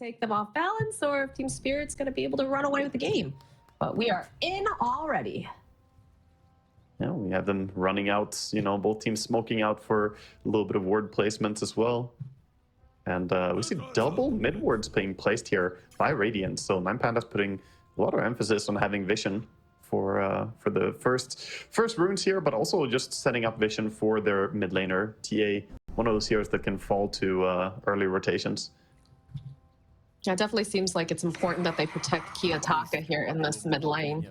take them off balance or if Team Spirit's going to be able to run away with the game. But we are in already. Yeah, we have them running out, you know, both teams smoking out for a little bit of ward placements as well. And we see double mid wards being placed here by Radiant. So Nine Pandas putting a lot of emphasis on having vision for the first runes here, but also just setting up vision for their mid laner. TA, one of those heroes that can fall to early rotations. Yeah, it definitely seems like it's important that they protect Kiyotaka here in this mid lane.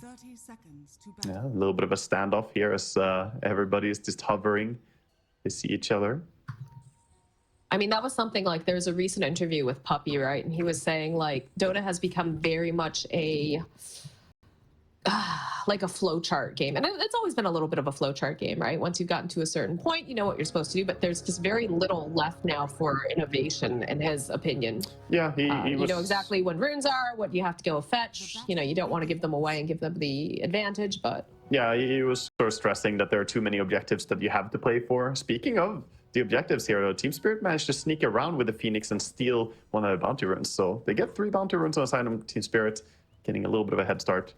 30 seconds to battle. Yeah, a little bit of a standoff here as everybody is just hovering to see each other. I mean, that was something like there's a recent interview with Puppy, right? And he was saying like Dota has become very much a like a flowchart game. And it's always been a little bit of a flowchart game, right? Once you've gotten to a certain point, you know what you're supposed to do, but there's just very little left now for innovation, in his opinion. Yeah, he you know exactly when runes are, what you have to go fetch. You know, you don't want to give them away and give them the advantage, but... Yeah, he was sort of stressing that there are too many objectives that you have to play for. Speaking of the objectives here, Team Spirit managed to sneak around with the Phoenix and steal one of the bounty runes. So they get 3 bounty runes on the side of Team Spirit, getting a little bit of a head start.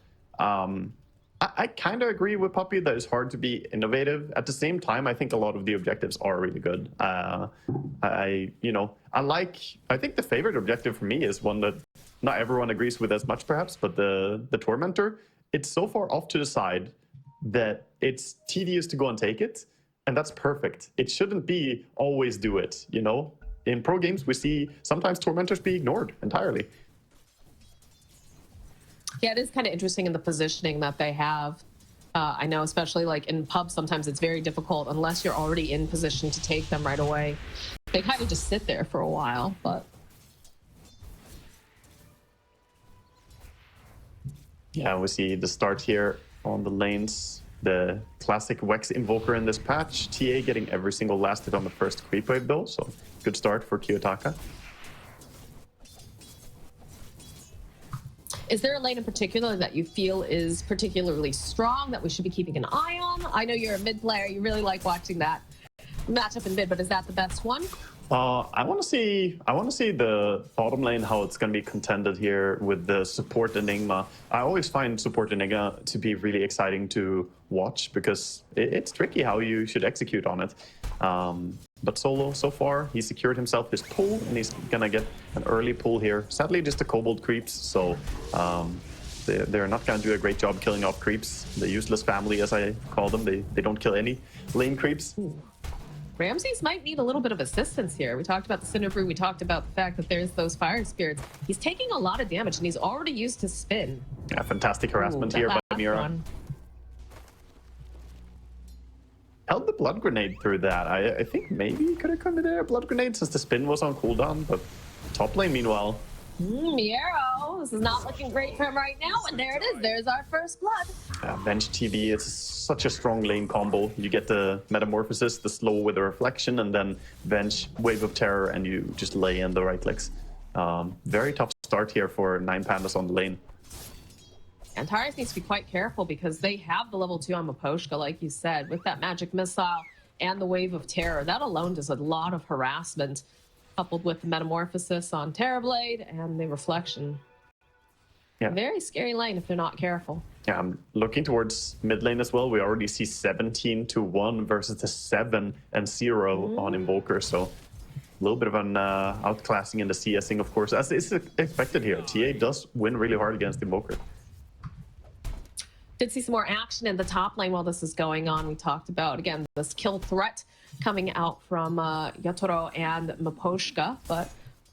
I kind of agree with Puppy that it's hard to be innovative. At the same time, I think a lot of the objectives are really good. I think the favorite objective for me is one that not everyone agrees with as much, perhaps, but the Tormentor. It's so far off to the side that it's tedious to go and take it, and that's perfect. It shouldn't be always do it, you know? In pro games, we see sometimes Tormentors be ignored entirely. Yeah, it is kind of interesting in the positioning that they have. I know, especially like in pubs, sometimes it's very difficult unless you're already in position to take them right away. They kind of just sit there for a while, but... Yeah, we see the start here on the lanes. The classic Wex Invoker in this patch. TA getting every single last hit on the first creep wave though, so good start for Kiyotaka. Is there a lane in particular that you feel is particularly strong that we should be keeping an eye on? I know you're a mid player. You really like watching that matchup in mid, but is that the best one? I want to see the bottom lane, how it's going to be contended here with the support Enigma. I always find support Enigma to be really exciting to watch because it's tricky how you should execute on it. But Solo, so far, he secured himself his pull, and he's going to get an early pull here. Sadly, just the Kobold creeps, so they're not going to do a great job killing off creeps. The useless family, as I call them, they don't kill any lane creeps. Ooh. Ramses might need a little bit of assistance here. We talked about the Cinder Brew. We talked about the fact that there's those fire spirits. He's taking a lot of damage, and he's already used his spin. Yeah, fantastic harassment here by Mira. Held the blood grenade through that. I think maybe he could have committed a blood grenade since the spin was on cooldown, but top lane meanwhile. Miero, this is not looking great for him right now, and there it is. There's our first blood. Venge TB, it's such a strong lane combo. You get the Metamorphosis, the slow with the reflection, and then Venge, Wave of Terror, and you just lay in the right clicks. Very tough start here for Nine Pandas on the lane. Antares needs to be quite careful because they have the level 2 on Maposhka, like you said, with that magic missile and the Wave of Terror. That alone does a lot of harassment, coupled with the Metamorphosis on Terrorblade and the reflection. Yeah. Very scary lane if they're not careful. Yeah, I'm looking towards mid lane as well. We already see 17-1 versus the 7-0 on Invoker, so a little bit of an outclassing in the CSing, of course, as is expected here. TA does win really hard against Invoker. Did see some more action in the top lane while this is going on. We talked about, again, this kill threat coming out from Yatoro and Maposhka, but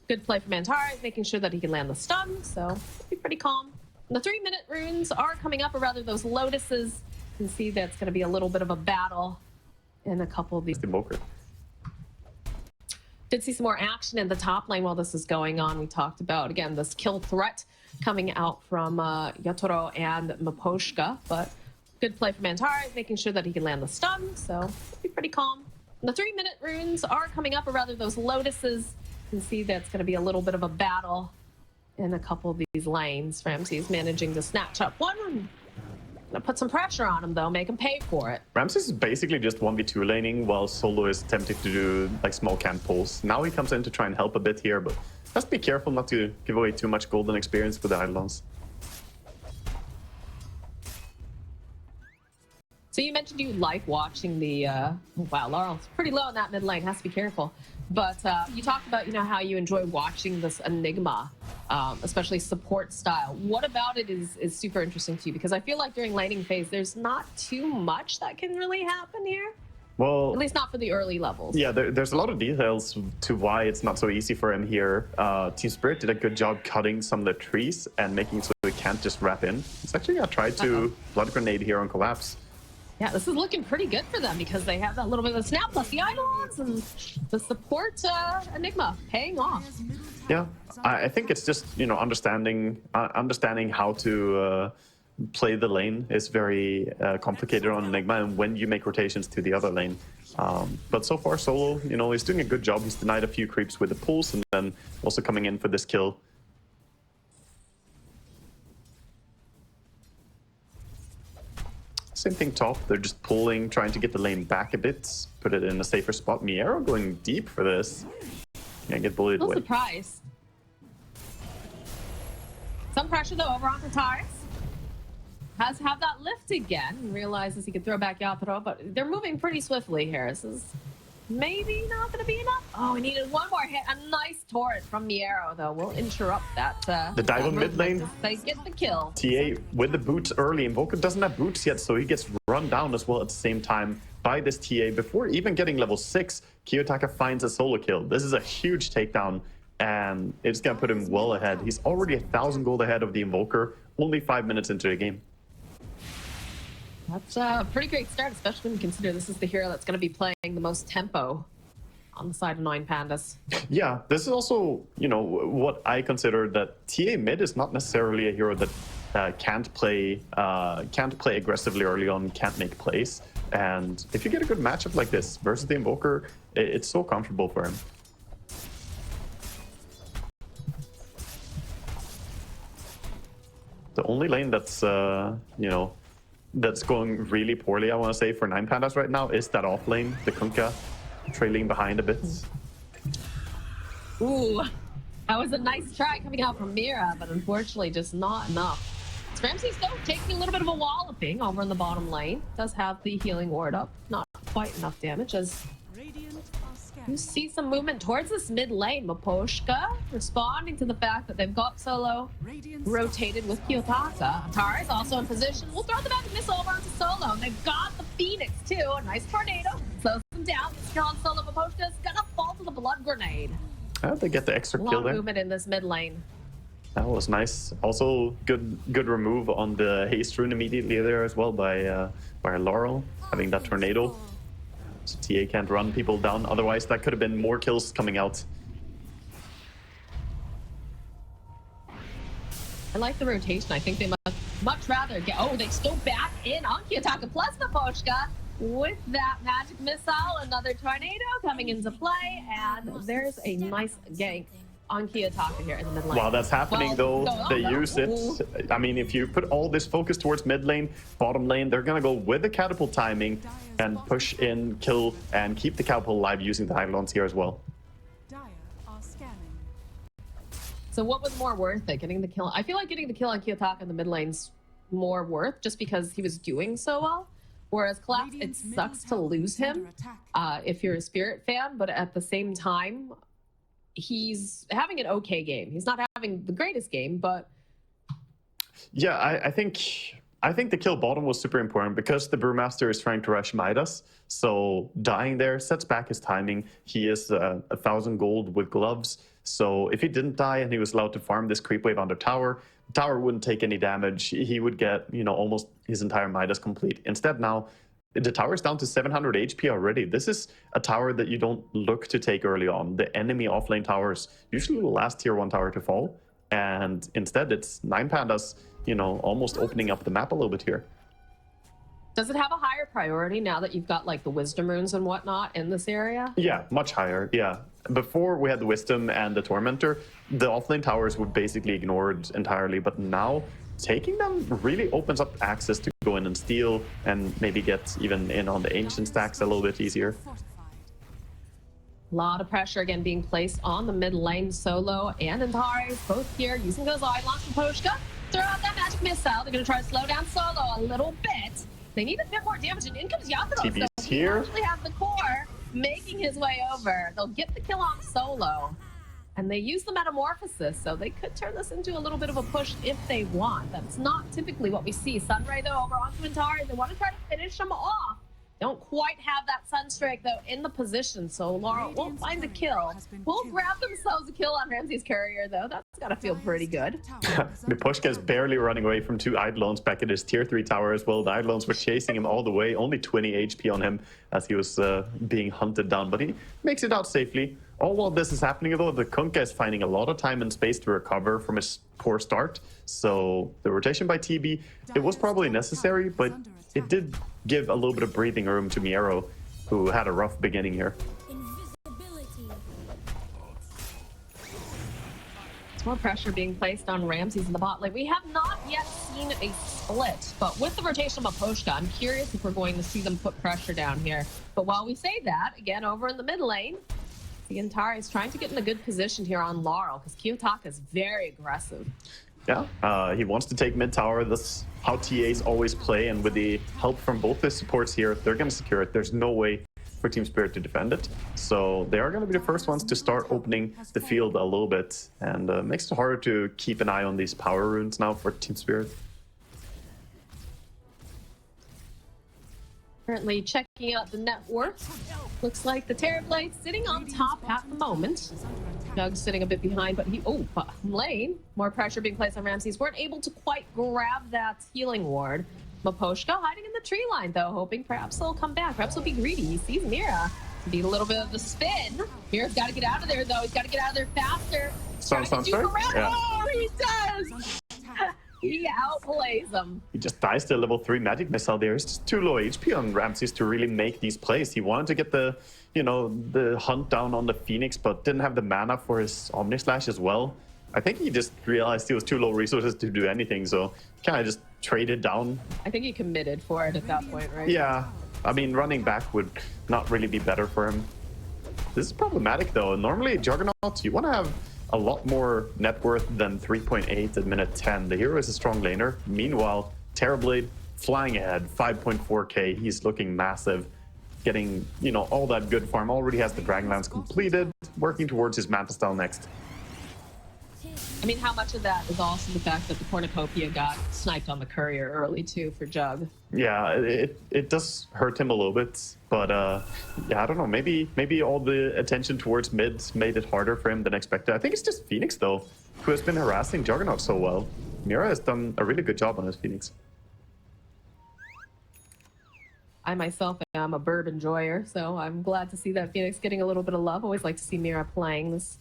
good play from Antares, making sure that he can land the stun, so be pretty calm. And the 3-minute runes are coming up, or rather those lotuses. You can see that's going to be a little bit of a battle in a couple of these. Invoker. Did see some more action in the top lane while this is going on. We talked about, again, this kill threat coming out from Yatoro and Maposhka, but good play from Antares, making sure that he can land the stun, so be pretty calm. And the 3-minute runes are coming up, or rather those lotuses. You can see that's going to be a little bit of a battle in a couple of these lanes. Ramsey's managing to snatch up one. Gonna put some pressure on him, though, make him pay for it. Ramses is basically just 1v2 laning, while Solo is tempted to do like small camp pulls. Now he comes in to try and help a bit here, but just be careful not to give away too much golden experience with the Eidolons. So you mentioned you like watching the, wow, Laurel's pretty low in that mid lane, has to be careful. But you talked about, how you enjoy watching this Enigma, especially support style. What about it is super interesting to you? Because I feel like during laning phase, there's not too much that can really happen here. Well, at least not for the early levels. Yeah, there's a lot of details to why it's not so easy for him here. Team Spirit did a good job cutting some of the trees and making it so he can't just wrap in. He's actually tried to Blood Grenade here on Collapse. Yeah, this is looking pretty good for them because they have that little bit of the snap plus the Eidolons and the support Enigma paying off. Yeah, I think it's just, understanding how to play the lane is very complicated on Enigma and when you make rotations to the other lane. But so far, Solo, he's doing a good job. He's denied a few creeps with the pulls and then also coming in for this kill. Same thing top, they're just pulling, trying to get the lane back a bit, put it in a safer spot. Miero going deep for this. Yeah, get bullied No away. surprise. Some pressure though over on Tataris. Has to have that lift again and realizes he could throw back Yatoro, but they're moving pretty swiftly here. This is maybe not going to be enough. Oh, we needed one more hit. A nice turret from Miero, though. We'll interrupt that. The dive on mid lane. They get the kill. TA with the boots early. Invoker doesn't have boots yet, so he gets run down as well at the same time by this TA. Before even getting level 6, Kiyotaka finds a solo kill. This is a huge takedown, and it's going to put him well ahead. He's already 1,000 gold ahead of the Invoker, only 5 minutes into the game. That's a pretty great start, especially when you consider this is the hero that's going to be playing the most tempo on the side of 9 Pandas. Yeah, this is also, what I consider that TA mid is not necessarily a hero that can't play aggressively early on, can't make plays. And if you get a good matchup like this versus the Invoker, it's so comfortable for him. The only lane that's, that's going really poorly, I want to say, for 9 Pandas right now is that off lane, the Kunkka, trailing behind a bit. Ooh, that was a nice try coming out from Mira, but unfortunately just not enough. Ramses, though, taking a little bit of a walloping over in the bottom lane. Does have the healing ward up. Not quite enough damage as you see some movement towards this mid lane. Maposhka responding to the fact that they've got Solo rotated with Kiyotaka. Atara is also in position. We'll throw the back missile over onto Solo. They've got the Phoenix too. A nice tornado. Slows them down. Skill on Solo. Maposhka's gonna fall to the blood grenade. How'd they get the extra kill there? Movement in this mid lane. That was nice. Also, good remove on the haste rune immediately there as well by Laurel, having that tornado. So TA can't run people down. Otherwise, that could have been more kills coming out. I like the rotation. I think they must much rather get... Oh, they still back in on Kiyotaka plus Maposhka with that magic missile. Another tornado coming into play. And there's a nice gank on Kiyotaka here in the mid lane. While that's happening, though, they use it. I mean, if you put all this focus towards mid lane, bottom lane, they're going to go with the catapult timing and push in, kill, and keep the catapult alive using the Eidolons here as well. So what was more worth it? Getting the kill? I feel like getting the kill on Kiyotaka in the mid lane's more worth just because he was doing so well. Whereas Collapse, it sucks to lose him if you're a Spirit fan, but at the same time, he's having an okay game. He's not having the greatest game, but yeah, I think the kill bottom was super important because the Brewmaster is trying to rush Midas. So dying there sets back his timing. He is 1,000 gold with gloves. So if he didn't die and he was allowed to farm this creep wave under tower, the tower wouldn't take any damage. He would get, almost his entire Midas complete. Instead now, the tower is down to 700 HP already. This is a tower that you don't look to take early on. The enemy offlane towers usually the last tier 1 tower to fall. And instead, it's 9 Pandas, almost opening up the map a little bit here. Does it have a higher priority now that you've got like the wisdom runes and whatnot in this area? Yeah, much higher. Yeah. Before we had the wisdom and the tormentor, the offlane towers were basically ignored entirely. But now taking them really opens up access to go in and steal and maybe get even in on the ancient stacks a little bit easier. A lot of pressure again being placed on the mid lane. Solo and Antares both here using those Eidolons from Poshka. Throw out that magic missile. They're going to try to slow down Solo a little bit. They need a bit more damage, and in comes Yatoro. TB's so he here. actually has the core making his way over. They'll get the kill on Solo. And they use the Metamorphosis, so they could turn this into a little bit of a push if they want. That's not typically what we see. Sunray, though, over onto Antares. They want to try to finish him off. Don't quite have that Sunstrike, though, in the position, so Laura won't find the kill. Will grab themselves a kill on Ramsey's courier, though. That's got to feel pretty good. Miposhka is barely running away from 2 Eidolons back at his tier 3 tower as well. The Eidolons were chasing him all the way, only 20 HP on him as he was being hunted down, but he makes it out safely. All while this is happening, though, the Kunkka is finding a lot of time and space to recover from his poor start. So the rotation by TB, it was probably necessary, but it did give a little bit of breathing room to Miero, who had a rough beginning here. There's more pressure being placed on Ramses in the bot lane. We have not yet seen a split, but with the rotation of Maposhka, I'm curious if we're going to see them put pressure down here. But while we say that, again, over in the mid lane, the Antari is trying to get in a good position here on Laurel, because Kiyotaka is very aggressive. Yeah, he wants to take mid tower. That's how TAs always play, and with the help from both the supports here, they're going to secure it. There's no way for Team Spirit to defend it. So they are going to be the first ones to start opening the field a little bit, and makes it harder to keep an eye on these power runes now for Team Spirit. Currently checking out the net worth. Looks like the Terrorblade sitting on top at the moment. Doug's sitting a bit behind, but lane. More pressure being placed on Ramses. Weren't able to quite grab that healing ward. Maposhka hiding in the tree line, though, hoping perhaps they'll come back. Perhaps they'll be greedy. He sees Mira. Need a little bit of the spin. Mira's got to get out of there, though. He's got to get out of there faster. Yeah. Oh, he does! He outplays them. He just dies to a level 3 magic missile there. It's just too low HP on Ramses to really make these plays. He wanted to get the, the hunt down on the Phoenix, but didn't have the mana for his Omni Slash as well. I think he just realized he was too low resources to do anything, so kind of just traded down. I think he committed for it at that point, right? Yeah. I mean, running back would not really be better for him. This is problematic, though. Normally, Juggernaut, you want to have a lot more net worth than 3.8 at minute 10. The hero is a strong laner. Meanwhile, Terrorblade flying ahead, 5.4k. He's looking massive, getting, all that good farm. Already has the Dragonlance completed, working towards his Manta style next. I mean, how much of that is also the fact that the Cornucopia got sniped on the courier early, too, for Jug? Yeah, it does hurt him a little bit, but yeah, I don't know. Maybe all the attention towards mids made it harder for him than expected. I think it's just Phoenix, though, who has been harassing Juggernaut so well. Mira has done a really good job on his Phoenix. I myself am a bird enjoyer, so I'm glad to see that Phoenix getting a little bit of love. Always like to see Mira playing this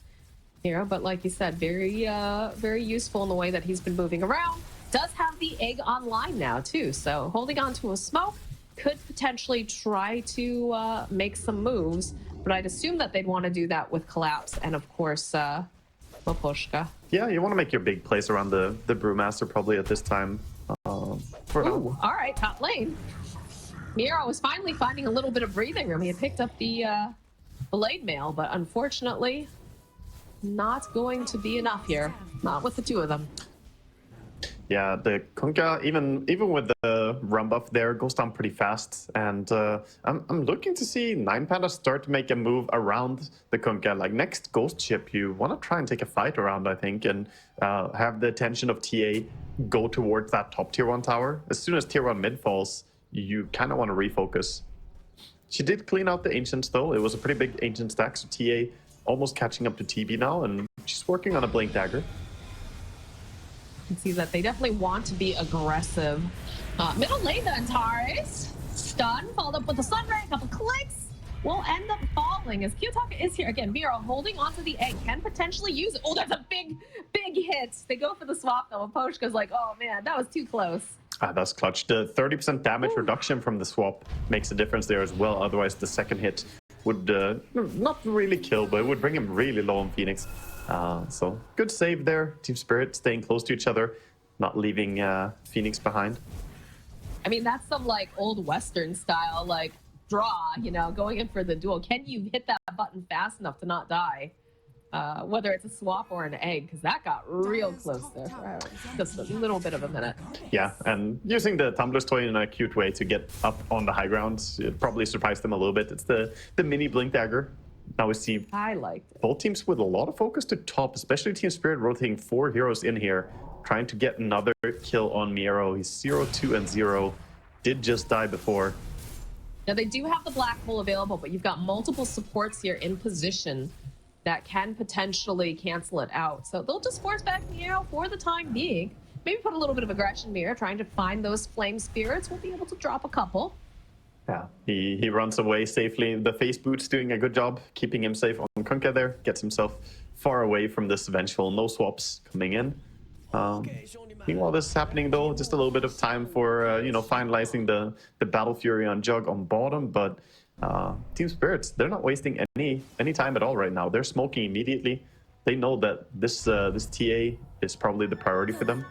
hero, but like you said, very useful in the way that he's been moving around. Does have the egg online now too, so holding on to a smoke could potentially try to make some moves, but I'd assume that they'd want to do that with Collapse and of course Maposhka. Yeah, you want to make your big plays around the Brewmaster probably at this time. For now. All right, top lane. Miro was finally finding a little bit of breathing room. He had picked up the Blade Mail, but unfortunately not going to be enough here. Not with the two of them. Yeah, the Kunkka, even with the run buff there, goes down pretty fast. And I'm looking to see 9 Pandas start to make a move around the Kunkka. Like next Ghost Ship, you want to try and take a fight around, I think, and have the attention of TA go towards that top tier 1 tower. As soon as tier 1 mid falls, you kind of want to refocus. She did clean out the Ancients, though. It was a pretty big Ancient stack, so TA almost catching up to TB now, and she's working on a Blink Dagger. You can see that they definitely want to be aggressive. Middle lane, the Antares. Stun, followed up with a Sunray, a couple clicks. Will end up falling as Kiyotaka is here. Again, Miro holding onto the egg, can potentially use it. Oh, that's a big hit. They go for the swap, though. Poshka's like, oh man, that was too close. That's clutch. The 30% damage reduction from the swap makes a difference there as well. Otherwise, the second hit would not really kill, but it would bring him really low on Phoenix. So good save there. Team Spirit staying close to each other, not leaving Phoenix behind. I mean, that's some like old Western style, like draw, you know, going in for the duel. Can you hit that button fast enough to not die? Whether it's a swap or an egg, because that got real close there for just a little bit of a minute. Yeah, and using the Tumbler's Toy in a cute way to get up on the high ground, it probably surprised them a little bit. It's the mini Blink Dagger. Now we see I liked it. both teams with a lot of focus to top, especially Team Spirit rotating 4 heroes in here, trying to get another kill on Miero. He's 0-2 and 0. Did just die before. Now they do have the black hole available, but you've got multiple supports here in position that can potentially cancel it out. So they'll just force back Miero for the time being. Maybe put a little bit of aggression Miero, trying to find those flame spirits. We'll be able to drop a couple. Yeah, he runs away safely. The face boot's doing a good job keeping him safe on Kunkka there. Gets himself far away from this vengeful no swaps coming in. Meanwhile, this is happening though, just a little bit of time for you know, finalizing the Battle Fury on Jug on bottom, but Team Spirits, they're not wasting any time at all right now. They're smoking immediately. They know that this TA is probably the priority for them.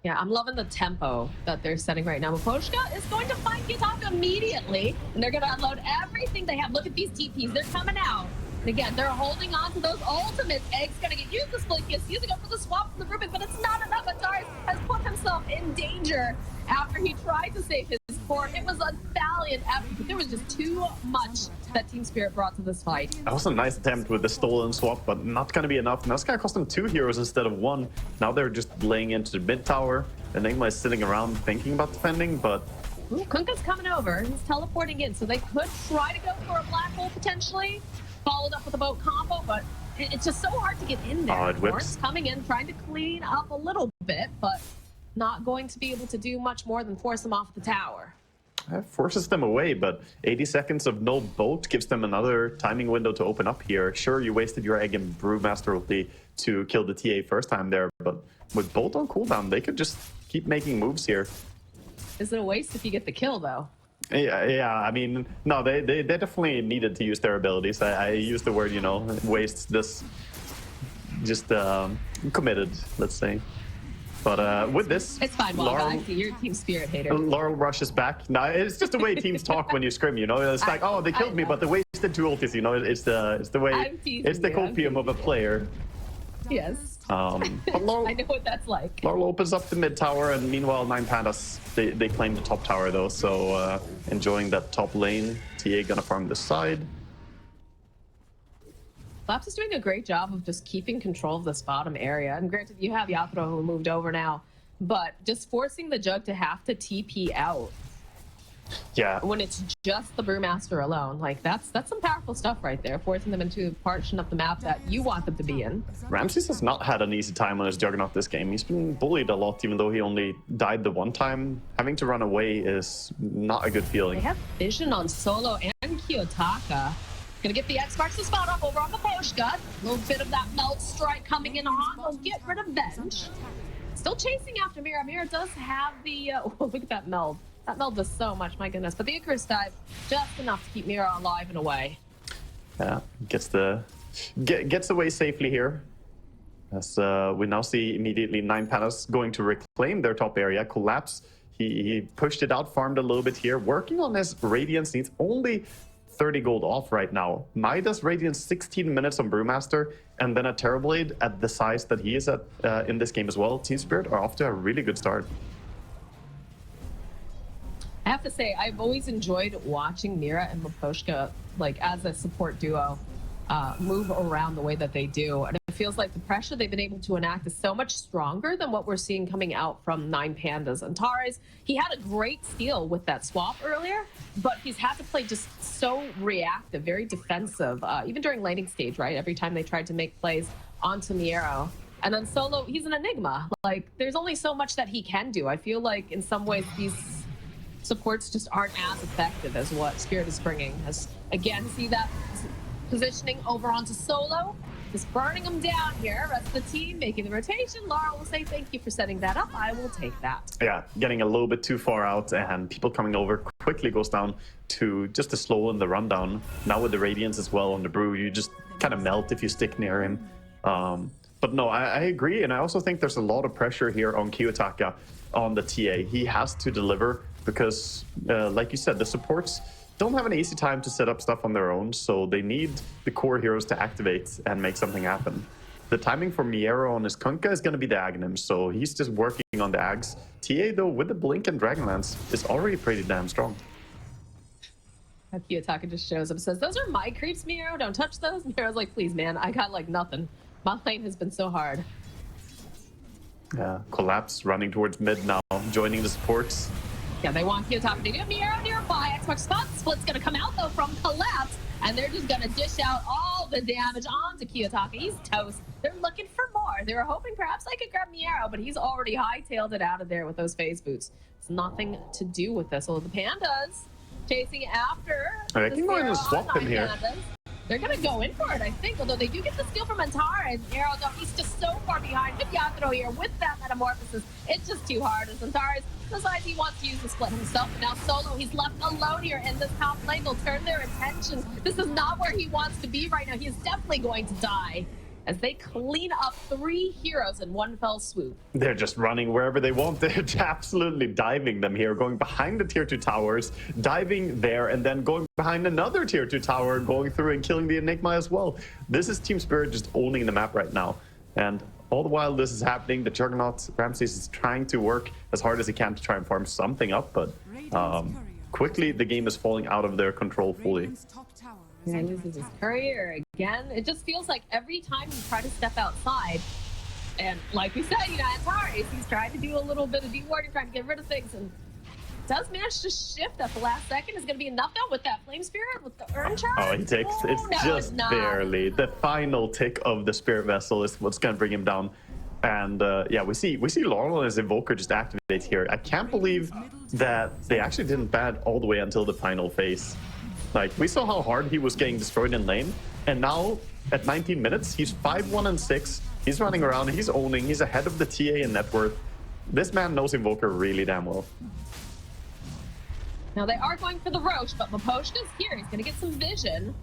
Yeah, I'm loving the tempo that they're setting right now. Maposhka is going to find Kitaka immediately, and they're going to unload everything they have. Look at these TPs. They're coming out. And again, they're holding on to those ultimates. Egg's going to get used. The split kiss, using up for the swap from the Rubik, but it's not enough. Ataris has put himself in danger after he tried to save his fort. It was a valiant effort, but there was just too much that Team Spirit brought to this fight. That was a nice attempt with the stolen swap, but not going to be enough. Now it's going to cost them 2 heroes instead of 1. Now they're just laying into the mid tower. Enigma is sitting around thinking about defending, but... Ooh, Kunkka's coming over. He's teleporting in, so they could try to go for a black hole potentially. Followed up with a boat combo, but it's just so hard to get in there. It whips. Coming in, trying to clean up a little bit, but not going to be able to do much more than force them off the tower. That forces them away, but 80 seconds of no boat gives them another timing window to open up here. Sure, you wasted your egg in Brewmaster ulti to kill the TA first time there, but with bolt on cooldown, they could just keep making moves here. Is it a waste if you get the kill, though? Yeah. I mean, no, they definitely needed to use their abilities. I use the word, you know, waste. This just committed, let's say. But with this, it's fine, Wanda. I see you're a Team Spirit hater. Laurel rushes back. No, it's just the way teams talk when you scrim. You know, it's like, oh, they killed me, but they wasted 2 ultis. You know, it's the way. It's the copium of a player. Yes. Laurel, I know what that's like. Laurel opens up the mid tower, and meanwhile, 9 Pandas, they claim the top tower though. So enjoying that top lane. TA gonna farm this side. Laps is doing a great job of just keeping control of this bottom area. And granted, you have Yatoro who moved over now, but just forcing the Jug to have to TP out. Yeah. When it's just the Brewmaster alone, like that's some powerful stuff right there, forcing them into a portion of the map that you want them to be in. Ramses has not had an easy time on his Juggernaut this game. He's been bullied a lot, even though he only died the 1 time. Having to run away is not a good feeling. They have vision on Solo and Kiyotaka. Gonna get the X marks the spot up over on Maposhka. A little bit of that melt strike coming in hot. They'll get rid of Venge. Still chasing after Mira. Mira does have the oh, look at that meld. That meld does so much, my goodness. But the Icarus dive, just enough to keep Mira alive and away. Yeah, gets away safely here. As we now see immediately 9 Pandas going to reclaim their top area, collapse. He pushed it out, farmed a little bit here, working on his Radiance needs. Only 30 gold off right now. Maida's Radiance 16 minutes on Brewmaster, and then a Terrorblade at the size that he is at in this game as well. Team Spirit are off to a really good start. I have to say, I've always enjoyed watching Mira and Maposhka, like as a support duo, move around the way that they do. And it feels like the pressure they've been able to enact is so much stronger than what we're seeing coming out from 9 Pandas. And Tares, he had a great steal with that swap earlier, but he's had to play just so reactive, very defensive, even during laning stage, right? Every time they tried to make plays onto Miero. And then Solo, he's an enigma. Like, there's only so much that he can do. I feel like in some ways these supports just aren't as effective as what Spirit is bringing. As again, see that positioning over onto Solo, just burning them down here. Rest of the team making the rotation. Laura will say thank you for setting that up. I will take that. Yeah, getting a little bit too far out, and people coming over quickly goes down to just a slow in the rundown. Now with the Radiance as well on the Brew, you just kind of melt if you stick near him. But no, I agree, and I also think there's a lot of pressure here on Kiyotaka on the TA. He has to deliver because, like you said, the supports don't have an easy time to set up stuff on their own, so they need the core heroes to activate and make something happen. The timing for Miero on his Kunkka is going to be the Aghanim, so he's just working on the Ags. TA, though, with the Blink and Dragonlance, is already pretty damn strong. Kiyotaka just shows up and says, "Those are my creeps, Miero. Don't touch those." Miero's like, "Please, man, I got like nothing. My lane has been so hard." Yeah, Collapse running towards mid now, joining the supports. Yeah, they want Kiyotaka to get Miero nearby. Xbox spot split's gonna come out though from Collapse, and they're just gonna dish out all the damage onto Kiyotaka. He's toast. They're looking for more. They were hoping perhaps I could grab Miero, but he's already hightailed it out of there with those phase boots. It's nothing to do with this. Although the Pandas chasing after. I can go in and swap him here. Pandas. They're going to go in for it, I think, although they do get the steal from Antara, and Arrow, though, he's just so far behind with Yatoro here with that metamorphosis. It's just too hard as Antara decides he wants to use the split himself, but now solo, he's left alone here in this top lane. They'll turn their attention. This is not where he wants to be right now. He is definitely going to die as they clean up 3 heroes in one fell swoop. They're just running wherever they want. They're absolutely diving them here, going behind the tier 2 towers, diving there, and then going behind another tier 2 tower, going through and killing the Enigma as well. This is Team Spirit just owning the map right now. And all the while this is happening, the Juggernaut Ramses is trying to work as hard as he can to try and farm something up, but quickly the game is falling out of their control fully. Yeah, he loses his courier again. It just feels like every time you try to step outside, and like we said, you know, Antares, he's trying to do a little bit of dewarding, trying to get rid of things, and does manage to shift at the last second. Is going to be enough though with that Flame Spirit, with the Urn Charge? Oh, he takes, it's just barely. The final tick of the Spirit Vessel is what's going to bring him down. And yeah, we see Laurel and his Invoker just activate here. I can't believe that they actually didn't ban all the way until the final phase. Like, we saw how hard he was getting destroyed in lane, and now at 19 minutes, he's 5-1-6. He's running around, he's owning, he's ahead of the TA in net worth. This man knows Invoker really damn well. Now they are going for the Roche, but Maposhka's here. He's gonna get some vision.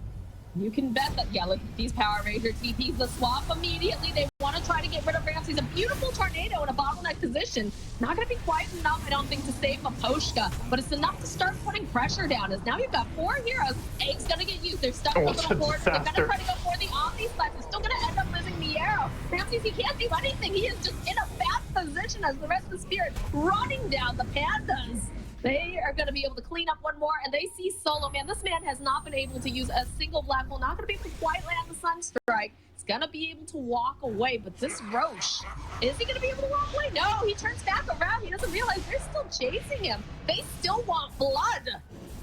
You can bet that, yeah, look at these Power Ranger TPs, the swap immediately. They want to try to get rid of Ramses. A beautiful tornado in a bottleneck position. Not going to be quite enough, I don't think, to save Maposhka, but it's enough to start putting pressure down. As now you've got 4 heroes. Egg's going to get used. They're stuck on the little board. They're going to try to go for the Omni Slash. They're still going to end up losing the arrow. Ramses, he can't do anything. He is just in a bad position as the rest of the Spirit running down the Pandas. They are going to be able to clean up one more, and they see Solo. Man, this man has not been able to use a single black hole. Not going to be able to quite land the Sunstrike. He's going to be able to walk away, but this Roche, is he going to be able to walk away? No, he turns back around. He doesn't realize they're still chasing him. They still want blood.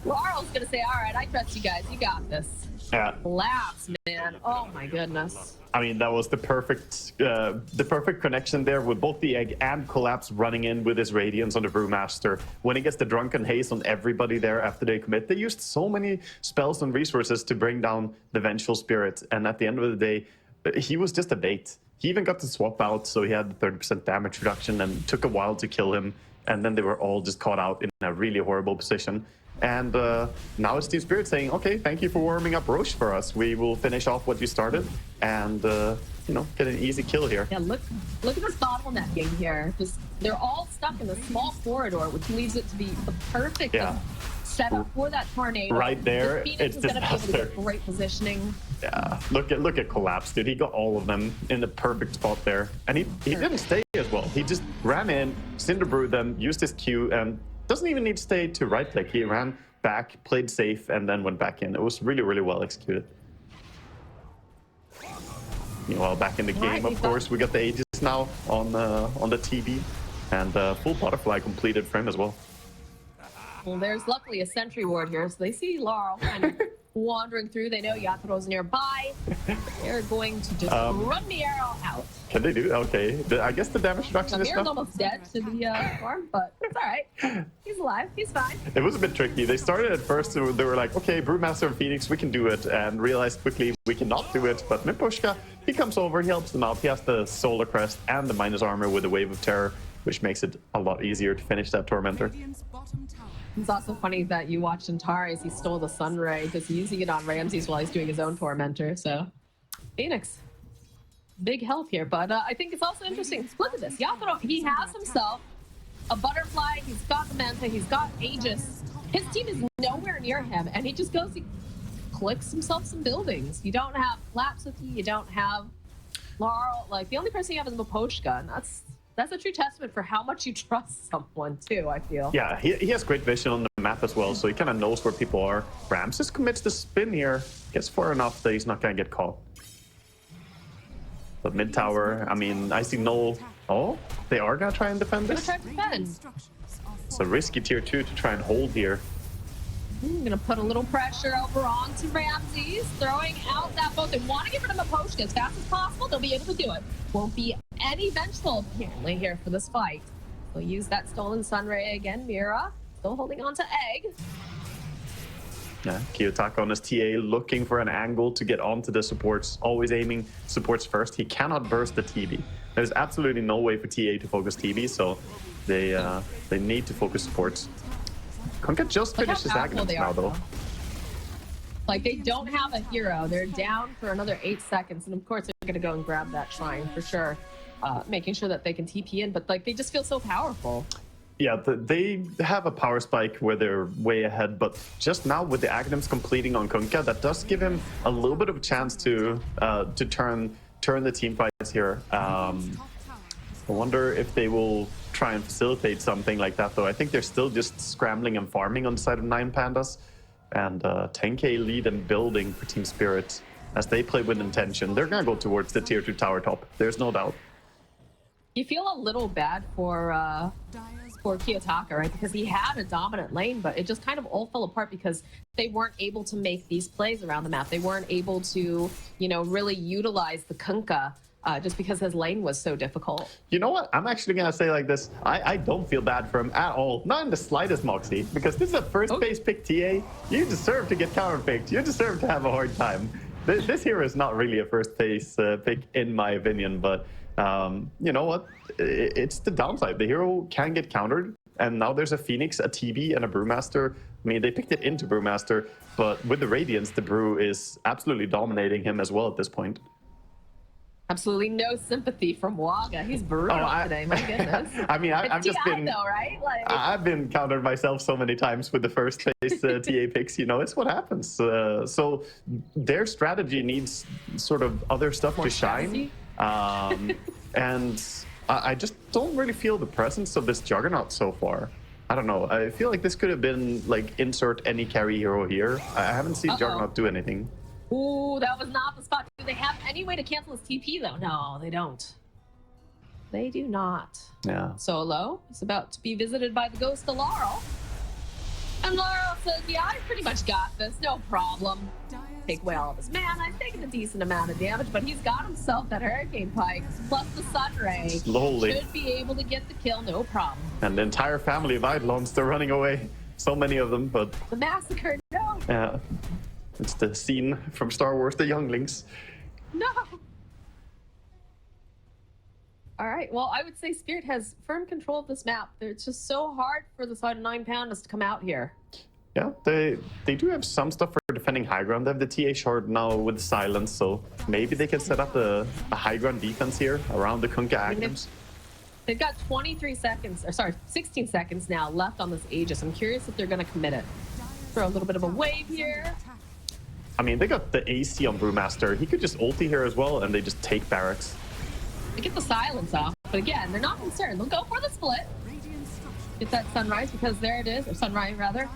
Laurel's going to say, all right, I trust you guys. You got this. Yeah. Collapse, man. Oh, my goodness. I mean, that was the perfect connection there with both the Egg and Collapse running in with his Radiance on the Brewmaster. When he gets the Drunken Haze on everybody there after they commit, they used so many spells and resources to bring down the Vengeful Spirit. And at the end of the day, he was just a bait. He even got to swap out, so he had the 30% damage reduction and took a while to kill him. And then they were all just caught out in a really horrible position. And now it's Team Spirit saying, okay, thank you for warming up Roche for us. We will finish off what you started and, you know, get an easy kill here. Yeah, look at this bottlenecking here. Just, they're all stuck in a small corridor, which leaves it to be the perfect setup for that tornado. Right there, it's going to be able to disaster. get great positioning. Yeah, look at Collapse, dude. He got all of them in the perfect spot there. And he didn't stay as well. He just ran in, Cinder Brewed them, used his Q, and doesn't even need to stay to right click. He ran back, played safe, and then went back in. It was really, really well executed. Meanwhile, back in the game, of course, we got the Aegis now on the TB, and full butterfly completed for him as well. Well, there's luckily a sentry ward here, so they see Laurel kind of wandering through. They know Yatoro's nearby. They're going to just run the arrow out. Can they do? Okay. I guess the damage reduction is Mir's almost dead to the farm, but it's all right. He's alive. He's fine. It was a bit tricky. They started at first, they were like, okay, Brewmaster and Phoenix, we can do it, and realized quickly we cannot do it. But Mipushka, he comes over, he helps them out. He has the Solar Crest and the Minus Armor with the Wave of Terror, which makes it a lot easier to finish that Tormentor. It's also funny that you watched Antares, he stole the Sunray, just using it on Ramses while he's doing his own Tormentor, so. Phoenix. big help here. But I think it's also interesting. Look at this. Yatoro, he has himself a butterfly. He's got the Manta. He's got Aegis. His team is nowhere near him. And he just goes, he clicks himself some buildings. You don't have Laps with you. You don't have Laurel. Like, the only person you have is Maposhka. And that's a true testament for how much you trust someone, too, I feel. Yeah, he has great vision on the map as well, so he kind of knows where people are. Rams just commits the spin here. Gets far enough that he's not going to get caught. But mid tower, I mean, I see no... Oh, they are going to try and defend this? Try to defend. It's a risky tier 2 to try and hold here. I'm going to put a little pressure over onto Ramses, throwing out that boat. They want to get rid of Maposhka as fast as possible. They'll be able to do it. Won't be any vengeful, apparently, here for this fight. We'll use that stolen Sunray again. Mira still holding on to Egg. Yeah, Kiyotaka on his TA looking for an angle to get onto the supports, always aiming supports first. He cannot burst the TB. There's absolutely no way for TA to focus TB, so they need to focus supports. Kunkka just finished his Aghanim's now, though. Like, they don't have a hero. They're down for another 8 seconds, and of course they're going to go and grab that shrine for sure, making sure that they can TP in, but like, they just feel so powerful. Yeah, they have a power spike where they're way ahead, but just now with the Aghanims completing on Kunkka, that does give him a little bit of a chance to turn the team fights here. I wonder if they will try and facilitate something like that, though. I think they're still just scrambling and farming on the side of 9 Pandas, and 10k lead and building for Team Spirit as they play with intention. They're gonna go towards the tier 2 tower top. There's no doubt. You feel a little bad for Kiyotaka, right? Because he had a dominant lane, but it just kind of all fell apart because they weren't able to make these plays around the map. They weren't able to, you know, really utilize the Kunkka just because his lane was so difficult. You know what? I'm actually going to say like this. I don't feel bad for him at all. Not in the slightest, Moxie, because this is a first base pick TA. You deserve to get counter picked. You deserve to have a hard time. This hero is not really a first base pick, in my opinion, but you know what? It's the downside. The hero can get countered, and now there's a Phoenix, a TB, and a Brewmaster. I mean, they picked it into Brewmaster, but with the Radiance, the Brew is absolutely dominating him as well at this point. Absolutely no sympathy from Waga. He's brutal today. My goodness. I mean, I've just been, though, right? Like, I've been countered myself so many times with the first phase TA picks. You know, it's what happens. So their strategy needs sort of other stuff to shine, and I just don't really feel the presence of this Juggernaut so far. I don't know. I feel like this could have been like insert any carry hero here. I haven't seen Juggernaut do anything. Ooh, that was not the spot. Do they have any way to cancel his TP, though? No, they don't. They do not. Yeah. Solo is about to be visited by the ghost of Laurel. And Laurel says, yeah, I pretty much got this. No problem. Take away all of his mana. He's taking a decent amount of damage, but he's got himself that Hurricane Pike plus the Sunray. Slowly. Should be able to get the kill, no problem. And the entire family of Eidolons, they're running away. So many of them, but... The massacre, no. Yeah. It's the scene from Star Wars, The Younglings. No. All right. Well, I would say Spirit has firm control of this map. It's just so hard for the side of 9 Pandas to come out here. Yeah, they do have some stuff for defending high ground. They have the TA shard now with silence, so maybe they can set up a high ground defense here around the Kunkka Aghanims. They've got 23 seconds, or sorry, 16 seconds now left on this Aegis. I'm curious if they're going to commit it. Throw a little bit of a wave here. I mean, they got the AC on Brewmaster. He could just ulti here as well, and they just take barracks. They get the silence off, but again, they're not concerned. They'll go for the split. Get that Sunrise, because there it is, or Sunrise rather.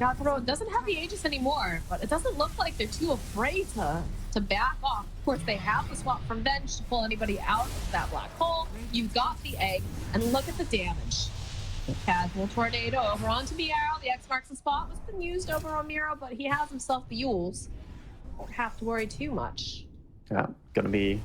Yatoro doesn't have the Aegis anymore, but it doesn't look like they're too afraid to back off. Of course, they have the swap from Venge to pull anybody out of that black hole. You've got the egg, and look at the damage. Casual tornado over onto Miro. The X marks the spot. Was been used over on Miro, but he has himself the Yules. Won't have to worry too much. Yeah, gonna be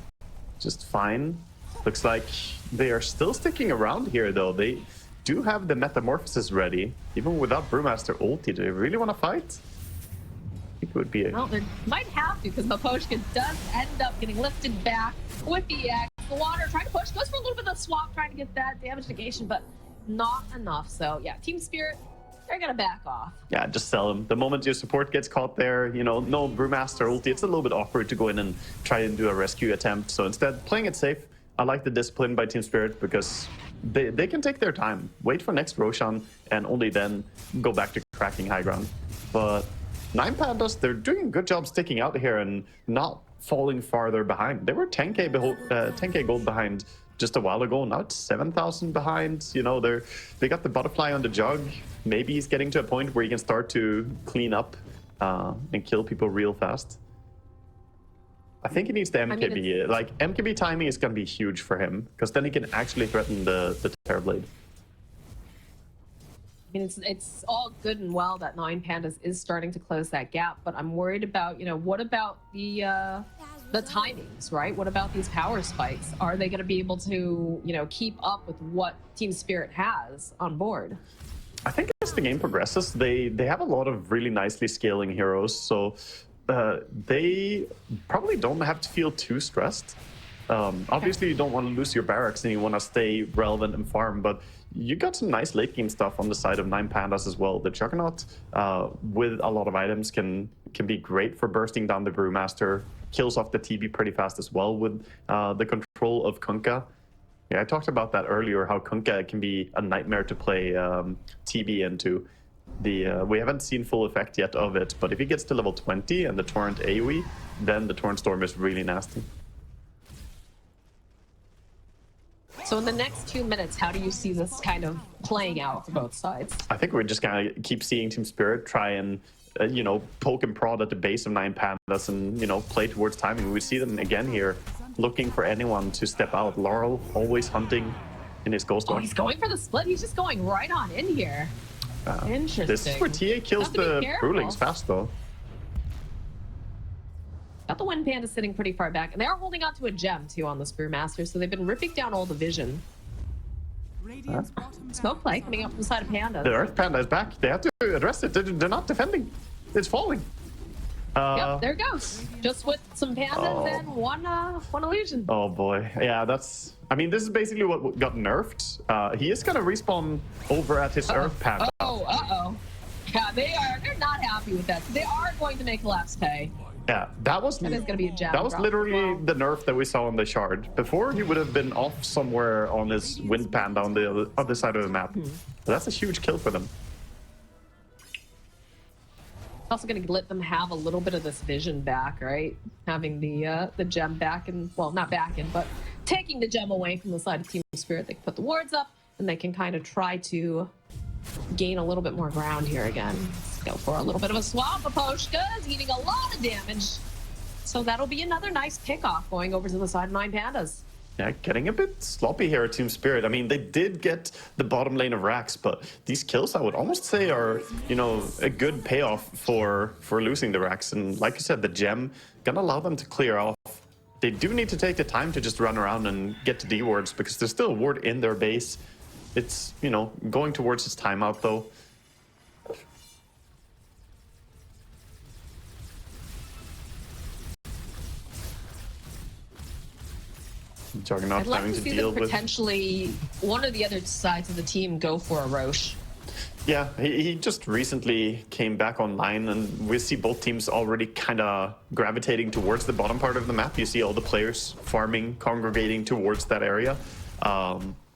just fine. Looks like they are still sticking around here, though. They do have the Metamorphosis ready. Even without Brewmaster ulti, do they really want to fight? I think it would be a... Well, they might have to, because Maposhka does end up getting lifted back with the X. The water trying to push, goes for a little bit of swap, trying to get that damage negation, but not enough. So yeah, Team Spirit, they're gonna back off. Yeah, just sell him. The moment your support gets caught there, you know, no Brewmaster ulti, it's a little bit awkward to go in and try and do a rescue attempt. So instead, playing it safe. I like the discipline by Team Spirit because they can take their time, wait for next Roshan, and only then go back to cracking high ground. But 9 Pandas, they're doing a good job sticking out here and not falling farther behind. They were 10k gold behind just a while ago. Now it's 7,000 behind. You know, they got the butterfly on the jug. Maybe he's getting to a point where he can start to clean up and kill people real fast. I think he needs the MKB. Like, MKB timing is going to be huge for him, because then he can actually threaten the Terrorblade. I mean, it's all good and well that 9 Pandas is starting to close that gap, but I'm worried about, you know, what about the timings, right? What about these power spikes? Are they going to be able to, you know, keep up with what Team Spirit has on board? I think as the game progresses, they have a lot of really nicely scaling heroes, so they probably don't have to feel too stressed. Obviously, you don't want to lose your barracks and you want to stay relevant and farm, but you got some nice late game stuff on the side of 9 Pandas as well. The Juggernaut, with a lot of items, can be great for bursting down the Brewmaster, kills off the TB pretty fast as well with the control of Kunkka. Yeah, I talked about that earlier, how Kunkka can be a nightmare to play TB into. We haven't seen full effect yet of it, but if he gets to level 20 and the Torrent AoE, then the Torrent Storm is really nasty. So in the next 2 minutes, how do you see this kind of playing out for both sides? I think we're just gonna keep seeing Team Spirit try and you know, poke and prod at the base of 9 Pandas and, you know, play towards timing. We see them again here, looking for anyone to step out. Laurel always hunting in his Ghost Walk. Oh, he's going for the split. He's just going right on in here. Interesting. This is where TA kills the Brewlings fast, though. Got the 1 Panda sitting pretty far back, and they are holding on to a gem, too, on this Brewmaster, so they've been ripping down all the vision. Smoke play coming up from the side of Panda. The Earth Panda is back. They have to address it. They're not defending. It's falling. Yep, there it goes. Just with some Pandas and one illusion. Oh, boy. Yeah, that's... I mean, this is basically what got nerfed. He is going to respawn over at his Earth Panda. Yeah, they're not happy with that. So they are going to make Collapse pay. Yeah, that is going to be a gem. That was literally the nerf that we saw on the Shard. Before, he would have been off somewhere on his Wind Panda on the other side of the map. But that's a huge kill for them. Also going to let them have a little bit of this vision back, right? Having the gem back, and well, not back in, but taking the gem away from the side of Team Spirit. They can put the wards up, and they can kind of try to gain a little bit more ground here again. Let's go for a little bit of a swap. Maposhka is eating a lot of damage. So that'll be another nice pickoff going over to the side of 9 Pandas. Yeah, getting a bit sloppy here at Team Spirit. I mean, they did get the bottom lane of Rax, but these kills, I would almost say, are, you know, a good payoff for losing the Rax. And like you said, the gem gonna allow them to clear off. They do need to take the time to just run around and get to D wards, because there's still a ward in their base. It's, you know, going towards his timeout, though. Juggernaut I'd like having to to see deal them with... potentially one or the other sides of the team go for a Roche. Yeah, he just recently came back online, and we see both teams already kind of gravitating towards the bottom part of the map. You see all the players farming, congregating towards that area.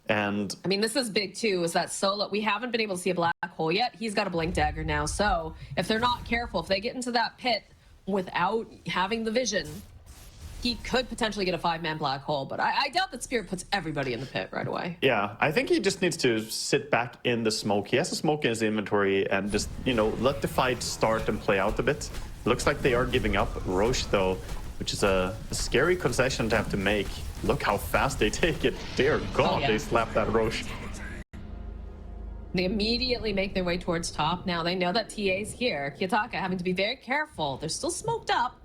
And I mean, this is big too, is that Solo, we haven't been able to see a black hole yet. He's got a blink dagger now. So if they're not careful, if they get into that pit without having the vision, he could potentially get a 5-man black hole. But I doubt that Spirit puts everybody in the pit right away. Yeah, I think he just needs to sit back in the smoke. He has a smoke in his inventory and just, you know, let the fight start and play out a bit. Looks like they are giving up. Roche, though, which is a scary concession to have to make. Look how fast they take it. Dear God, they slapped that Roche. They immediately make their way towards top. Now they know that TA's here. Kiyotaka having to be very careful. They're still smoked up.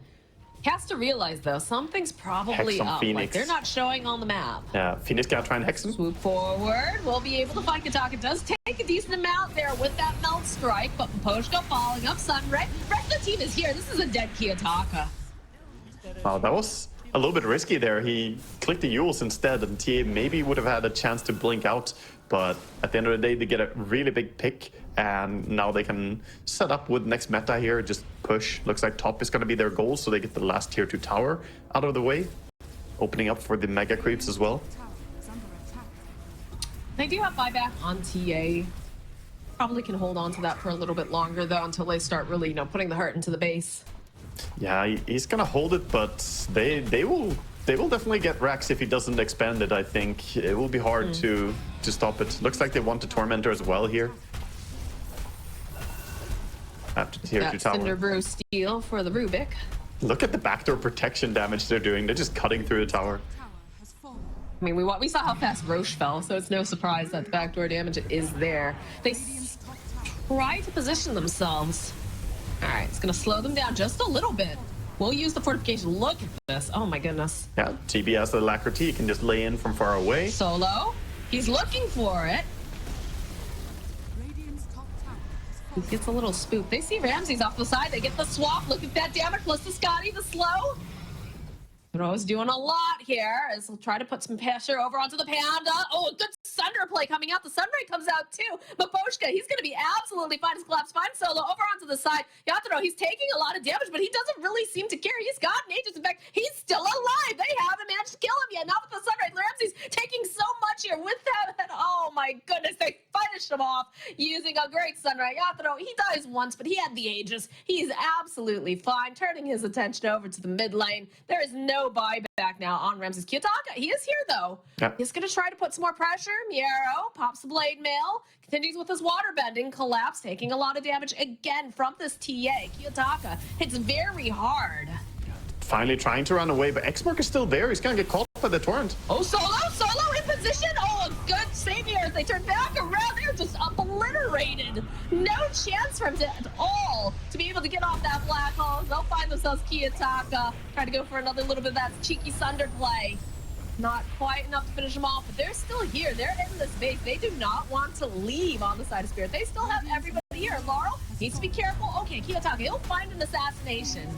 He has to realize, though, something's probably up. Phoenix. Like, they're not showing on the map. Yeah, Phoenix gotta try and hex him. Swoop forward. We'll be able to find Kiyotaka. Does take a decent amount there with that melt strike, but Poshka falling up. Sunray. Rest of the team is here. This is a dead Kiyotaka. Oh, that was a little bit risky there. He clicked the Yules instead, and TA maybe would have had a chance to blink out. But at the end of the day, they get a really big pick, and now they can set up with next meta here, just push. Looks like top is going to be their goal, so they get the last tier 2 tower out of the way, opening up for the mega creeps as well. Tower is under attack. They do have buyback on TA. Probably can hold on to that for a little bit longer though, until they start really, putting the hurt into the base. Yeah, he's gonna hold it, but they will definitely get Rax if he doesn't expand it. I think it will be hard to stop it. Looks like they want the Tormentor as well here. After tier 2 tower. Cinder Brew steal for the Rubik. Look at the backdoor protection damage they're doing. They're just cutting through the tower. Tower has fallen. I mean, we saw how fast Roche fell, so it's no surprise that the backdoor damage is there. They try to position themselves. All right, it's going to slow them down just a little bit. We'll use the fortification. Look at this. Oh, my goodness. Yeah, TB has the Alacrity. He can just lay in from far away. Solo. He's looking for it. Radiant's top tower has He fallen. gets a little spook. They see Ramses off the side. They get the swap. Look at that damage plus the Scotty, the slow. Rose doing a lot here as he'll try to put some pressure over onto the Panda. Oh, a good Sunder play coming out. The Sunray comes out too. Maposhka, he's going to be absolutely fine. His collapse fine. Solo over onto the side. Yatoro, he's taking a lot of damage, but he doesn't really seem to care. He's got Mages. In fact, he's still alive. They haven't managed to kill him yet. Not with the Sunray. Ramsey's taking so much here with that. And oh my goodness, they finished him off using a great Sunray. Yatoro, he dies once, but he had the Aegis. He's absolutely fine. Turning his attention over to the mid lane. There is no buyback now on Ramses. Kiyotaka, he is here though. Yep. He's going to try to put some more pressure. Miero pops the blade mail, continues with his water bending, collapse, taking a lot of damage again from this TA. Kiyotaka hits very hard. Finally trying to run away, but Xmark is still there. He's gonna get caught by the Torrent. Oh, Solo in position. Oh, a good save here as they turn back around. They're just obliterated. No chance for him at all to be able to get off that black hole. They'll find themselves Kiyotaka. Try to go for another little bit of that cheeky Sunder play. Not quite enough to finish them off, but they're still here. They're in this base. They do not want to leave on the side of Spirit. They still have everybody here. Laurel needs to be careful. Okay, Kiyotaka, he'll find an assassination,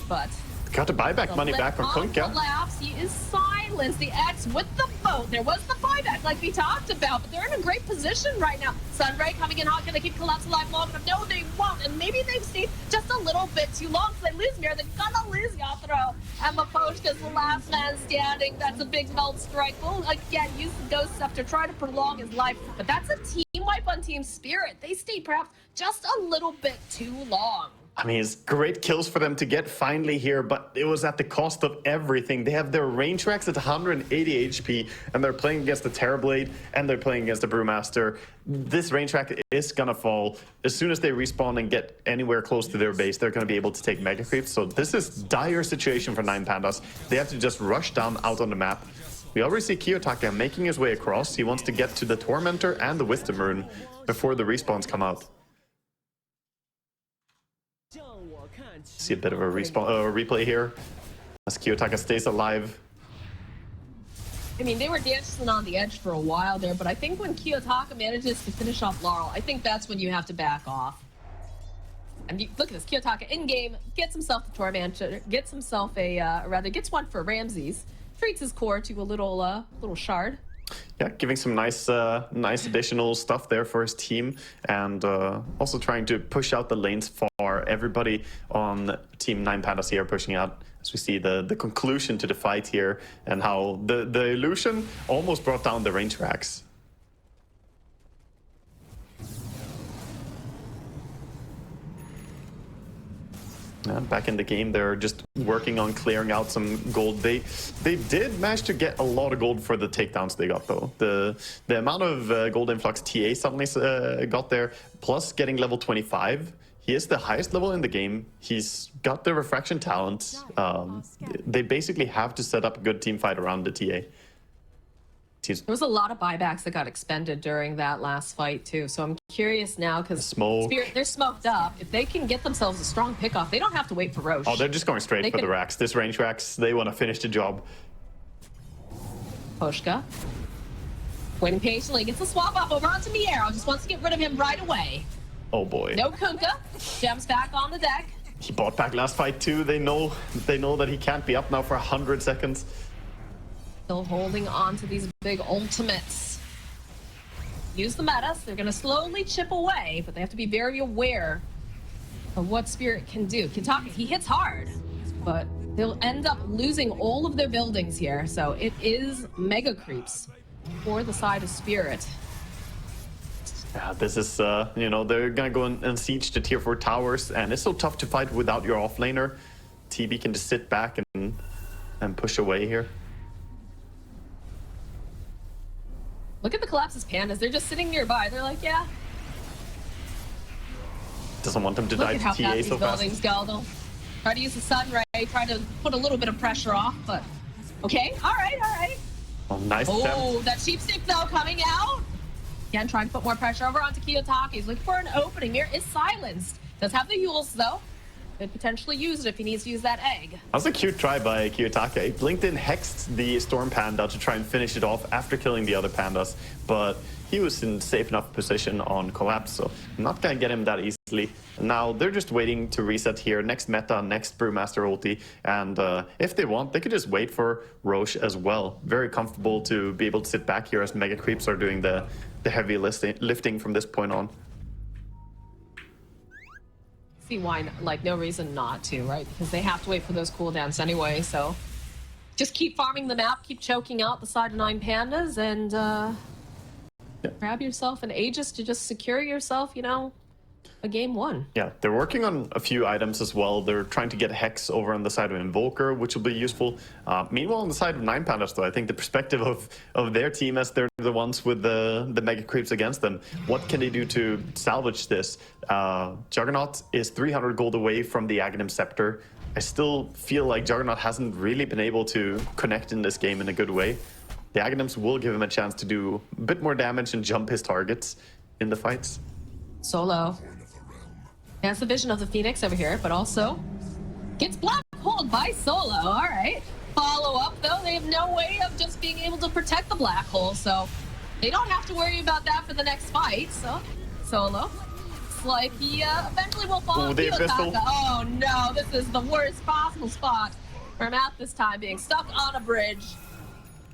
but Got the buyback money back from Kunkka. Collapse. He is silenced. The X with the boat. There was the buyback like we talked about, but they're in a great position right now. Sunray coming in hot. Can they keep Collapse alive long enough? No, they won't. And maybe they've stayed just a little bit too long. So they lose Mir. They're gonna lose Yatoro. And Maposhka's the last man standing. That's a big melt strike. We'll again use the Ghost Scepter, try to prolong his life. But that's a team wipe on Team Spirit. They stayed perhaps just a little bit too long. I mean, it's great kills for them to get finally here, but it was at the cost of everything. They have their range racks at 180 HP, and they're playing against the Terrorblade, and they're playing against the Brewmaster. This range rack is gonna fall. As soon as they respawn and get anywhere close to their base, they're gonna be able to take Mega Creeps. So this is dire situation for 9 Pandas. They have to just rush down out on the map. We already see Kiyotaka making his way across. He wants to get to the Tormentor and the Wisdom Rune before the respawns come out. See a bit of a replay here as Kiyotaka stays alive. I mean, they were dancing on the edge for a while there, but I think when Kiyotaka manages to finish off Laurel, I think that's when you have to back off. And look at this, Kiyotaka in-game gets himself the Tormentor, gets himself gets one for Ramses, treats his core to a little shard. Yeah, giving some nice additional stuff there for his team, and also trying to push out the lanes for everybody on Team 9 Pandas here, pushing out as we see the conclusion to the fight here, and how the illusion almost brought down the range racks. Back in the game, they're just working on clearing out some gold. They did manage to get a lot of gold for the takedowns they got, though. The amount of gold influx TA suddenly got there, plus getting level 25. He is the highest level in the game. He's got the refraction talent. They basically have to set up a good team fight around the TA. There was a lot of buybacks that got expended during that last fight too, so I'm curious now because Spirit, they're smoked up. If they can get themselves a strong pickoff, they don't have to wait for Roche. Oh, they're just going straight for the racks. This range racks, they want to finish the job. Poshka waiting patiently, gets the swap up over onto Miero. Just wants to get rid of him right away. Oh boy. No Kunkka. Jumps back on the deck. He bought back last fight too. They know that he can't be up now for 100 seconds. Still holding on to these big ultimates. use the metas. They're going to slowly chip away, but they have to be very aware of what Spirit can do. Kitaka, he hits hard, but they'll end up losing all of their buildings here. So it is mega creeps for the side of Spirit. Yeah, this is, you know, they're gonna go and siege the tier 4 towers, and it's so tough to fight without your offlaner. TB can just sit back and push away here. Look at the collapses Pandas. They're just sitting nearby. They're like, yeah. Doesn't want them to Look die at to how TA fast these so fast. buildings go. They'll try to use the sun ray, try to put a little bit of pressure off, but okay. All right. Oh, nice Oh, attempt. that sheep stick though coming out. Again, trying to put more pressure over onto Kiyotaki. He's looking for an opening. Mirror is silenced. Does have the Yules though. Could potentially use it if he needs to use that egg. That was a cute try by Kiyotake. He blinked in, hexed the Storm Panda to try and finish it off after killing the other pandas, but he was in safe enough position on Collapse, so I'm not gonna get him that easily. Now they're just waiting to reset here. Next meta, next Brewmaster ulti, and if they want, they could just wait for Roche as well. Very comfortable to be able to sit back here as Mega Creeps are doing the heavy lifting from this point on. See why, like, no reason not to, right? Because they have to wait for those cooldowns anyway, so just keep farming the map, keep choking out the side of 9 pandas, and grab yourself an Aegis to just secure yourself, you know, a game 1. Yeah, they're working on a few items as well. They're trying to get Hex over on the side of Invoker, which will be useful. Meanwhile, on the side of 9 Pandas, though, I think the perspective of their team, as they're the ones with the Mega Creeps against them, what can they do to salvage this? Juggernaut is 300 gold away from the Aghanim Scepter. I still feel like Juggernaut hasn't really been able to connect in this game in a good way. The Aghanims will give him a chance to do a bit more damage and jump his targets in the fights. Solo has the vision of the Phoenix over here, but also gets black holed by Solo. All right. Follow up, though. They have no way of just being able to protect the black hole, so they don't have to worry about that for the next fight. So Solo, it's like he eventually will fall. Ooh, the Abyssal. Oh no, this is the worst possible spot for him at this time, being stuck on a bridge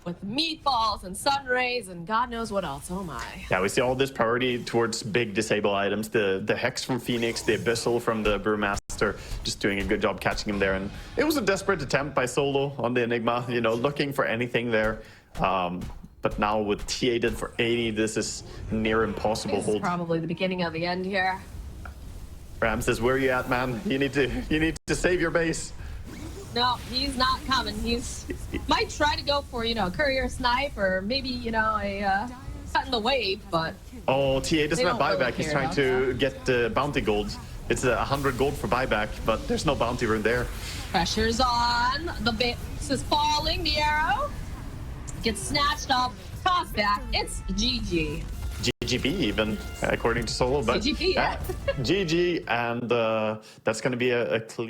with meatballs and sun rays and God knows what else. Oh my. Yeah, we see all this priority towards big disable items. The Hex from Phoenix, the Abyssal from the Brewmaster, just doing a good job catching him there. And it was a desperate attempt by Solo on the Enigma, you know, looking for anything there. But now with TA dead for 80, this is near impossible This is hold. probably the beginning of the end here. Ram says, where are you at, man? You need to save your base. No, he's not coming. He's might try to go for, you know, a courier snipe or maybe, you know, a cut in the wave, but Oh, TA doesn't They have don't really buyback. He's care trying about to get bounty gold. It's 100 gold for buyback, but there's no bounty rune there. pressure's on. The base is falling. The arrow gets snatched up, tossed back. It's GG. GGB even, according to Solo. But GGB, yeah. GG, and that's going to be a clean...